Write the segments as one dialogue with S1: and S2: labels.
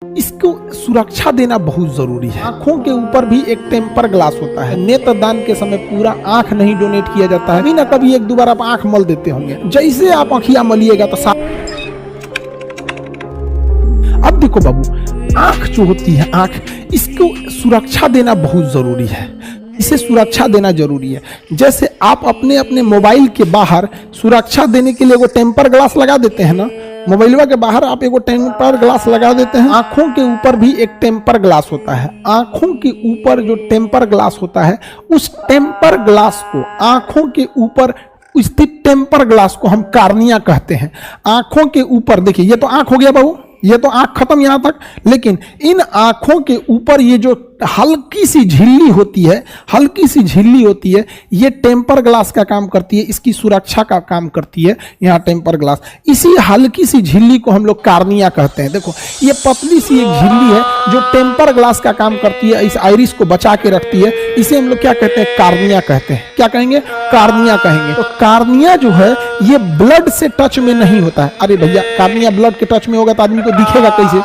S1: इसको सुरक्षा देना बहुत जरूरी है। आंखों के ऊपर भी एक टेम्पर ग्लास होता है। नेत्रदान के समय पूरा आंख नहीं डोनेट किया जाता है। कभी ना कभी एक दो बार आप आंख मल देते होंगे, जैसे आप आंखिया मलिएगा तो अब देखो बाबू, आंख जो होती है, आंख, इसको सुरक्षा देना बहुत जरूरी है। इसे सुरक्षा देना जरूरी है। जैसे आप अपने अपने मोबाइल के बाहर सुरक्षा देने के लिए वो टेम्पर ग्लास लगा देते हैं ना, मोबाइलवा के बाहर आप एगो टेम्पर ग्लास लगा देते हैं। आंखों के ऊपर भी एक टेम्पर ग्लास होता है। आंखों के ऊपर जो टेम्पर ग्लास होता है, उस टेम्पर ग्लास को, आंखों के ऊपर स्थित टेम्पर ग्लास को हम कार्निया कहते हैं। आंखों के ऊपर देखिए, ये तो आंख हो गया बाबू, ये तो आंख खत्म यहां तक, लेकिन इन आंखों के ऊपर ये जो हल्की सी झिल्ली होती है, हल्की सी झिल्ली होती है, ये टेम्पर ग्लास का काम करती है, इसकी सुरक्षा का काम करती है। यहाँ टेम्पर ग्लास, इसी हल्की सी झिल्ली को हम लोग कार्निया कहते हैं। देखो, ये पतली सी एक झिल्ली है जो टेम्पर ग्लास का काम करती है, इस आइरिस को बचा के रखती है। इसे हम लोग क्या कहते हैं? कार्निया कहते हैं। क्या कहेंगे? कार्निया कहेंगे। तो कार्निया जो है ये ब्लड से टच में नहीं होता है। अरे भैया, कार्निया ब्लड के टच में होगा तो आदमी को दिखेगा कैसे?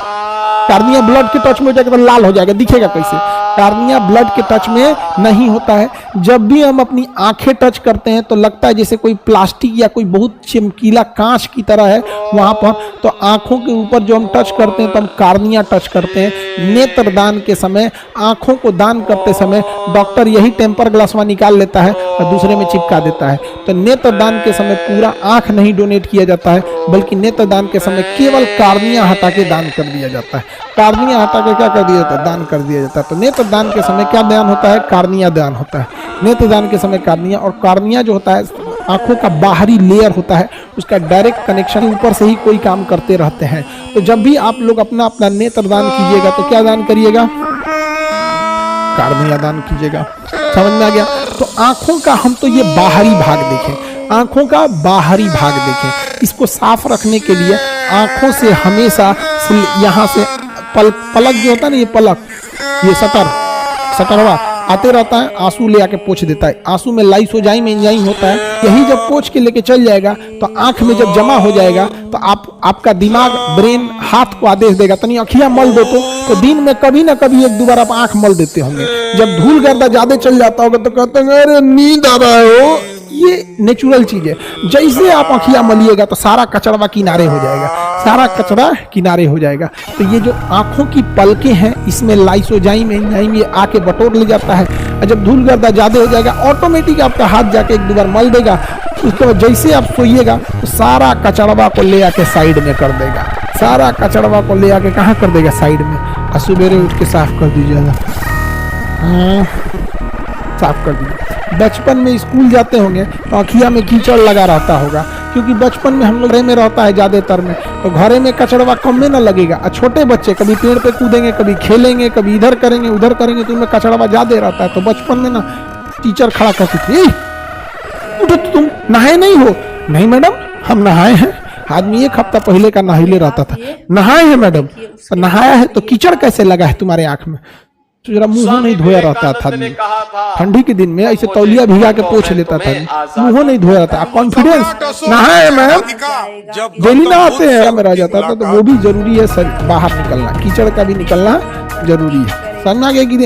S1: कार्निया ब्लड के टच में हो जाएगा तो लाल हो जाएगा, दिखेगा कैसे? कार्निया ब्लड के टच में नहीं होता है। जब भी हम अपनी आंखें टच करते हैं तो लगता है जैसे कोई प्लास्टिक या कोई बहुत चमकीला कांच की तरह है वहां पर। तो आंखों के ऊपर जो हम टच करते हैं तो हम कार्निया टच करते हैं। नेत्रदान के समय, आंखों को दान करते समय डॉक्टर यही टेम्पर ग्लासवा निकाल लेता है और दूसरे में चिपका देता है। तो नेत्रदान के समय पूरा आंख नहीं डोनेट किया जाता है, बल्कि नेत्रदान के समय केवल कार्निया हटा के दान कर दिया जाता है। कार्निया हटा के क्या कर दिया जाता है? दान कर दिया जाता है। तो नेत्रदान के समय क्या दान होता है? कार्निया दान होता है। नेत्रदान के समय कार्निया, और कार्निया जो होता है आंखों का बाहरी लेयर होता है, उसका डायरेक्ट कनेक्शन ऊपर से ही कोई काम करते रहते हैं। तो जब भी आप लोग अपना अपना नेत्रदान कीजिएगा तो क्या दान करिएगा? कार्निया दान कीजिएगा। समझ में आ गया? तो आंखों का हम तो ये बाहरी भाग देखें, आंखों का बाहरी भाग देखें। इसको साफ रखने के लिए आंखों से हमेशा यहाँ से पलक जो होता है ना, ये पलक, ये सटरवा आते रहता है, आंसू ले आके पोंछ देता है। आंसू में लाइसोजाइम एंजाइम होता है, यही जब पोंछ के लेके चल जाएगा तो आंख में जब जमा हो जाएगा तो आपका दिमाग, ब्रेन हाथ को आदेश देगा तनी अखियां मल दो। तो दिन में कभी ना कभी एक दो बार आप आंख मल देते होंगे। जब धूल गर्दा ज्यादा चल जाता होगा तो कहते हैं अरे नींद आ रहा है हो। ये नेचुरल चीज है। जैसे आप आंखियां मलिएगा तो सारा कचरा किनारे हो जाएगा, सारा कचरा किनारे हो जाएगा। तो ये जो आंखों की पलकें हैं, इसमें लाइसोजाइम एंजाइम ये आके बटोर ले जाता है। और जब धूल गर्दा ज्यादा हो जाएगा, ऑटोमेटिक आपका हाथ जाके एक दो बार मल देगा। उसके बाद जैसे आप सोइएगा तो सारा कचड़वा को ले आके साइड में कर देगा। सारा कचड़वा को ले आके कहाँ कर देगा? साइड में। और सवेरे उठ के साफ कर दीजिएगा। साफ कर दीजिए। बचपन में स्कूल जाते होंगे तो आँखिया में कीचड़ लगा रहता होगा, क्योंकि बचपन में हम लोग घरे में रहता है ज्यादातर में, तो घरे में कचड़वा कम में ना लगेगा। और छोटे बच्चे कभी पेड़ पे कूदेंगे, कभी खेलेंगे, कभी इधर करेंगे उधर करेंगे, तो उनमें कचड़वा ज्यादा रहता है। तो बचपन में ना टीचर खड़ा करती थी, उठो तुम नहाए नहीं हो? नहीं मैडम, हम नहाए हैं। आदमी एक हफ्ता पहले का नहाइले रहता था। नहाए हैं मैडम? नहाया है तो कीचड़ कैसे लगा है तुम्हारे आंख में? तो जरा मुंह नहीं धोया रहता था। ठंडी के दिन में ऐसे तौलिया भिगा के पोंछ लेता था, मुंह नहीं धोया रहता। कॉन्फिडेंस, नहाए मैम, डेली नहाते हैं में रह जाता था। तो वो भी जरूरी है, सर बाहर निकलना, कीचड़ का भी निकलना जरूरी है। समझ आ गया कि नहीं?